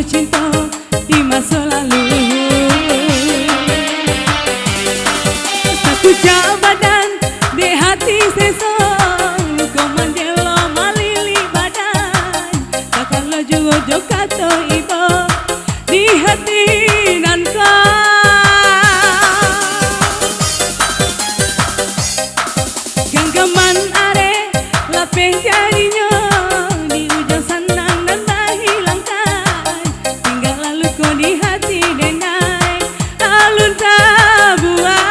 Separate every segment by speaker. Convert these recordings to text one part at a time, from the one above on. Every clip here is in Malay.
Speaker 1: cinta di masa lalu. Satu badan di hati sesong, kau mandelo malili badan. Takkan lo juga kata ibu di hati nan genggaman are lapeh jadinya di ujung senang dan tak hilangkan. Tinggal lalu kau di hati denai alun tak buat.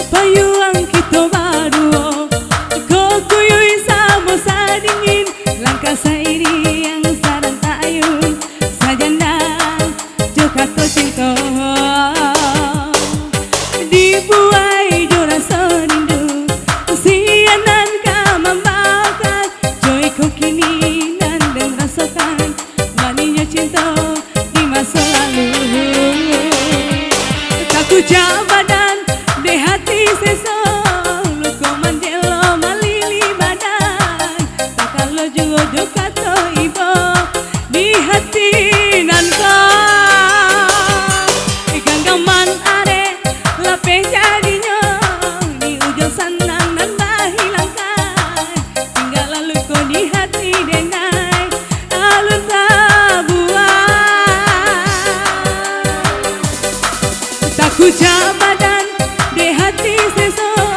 Speaker 1: Payuang kita baru, kau kuyui sama sadingin. Langkah sairi yang sarang tayun, sajanda jokato cinta. Dibuai jora serindu, sianan ka membakar. Joy ko kini nandang rasakan, maninya cinta di masa lalu. Kaku badan di hati sesong, lu kau mandelo malili badan. Takkan lo juga kata ibu di hati nan kau genggaman are lapeh jadinya di ujung senang nan tak hilangkan. Tinggal lalu kau di hati denai alun tak buat. Takut badan di hati sesong.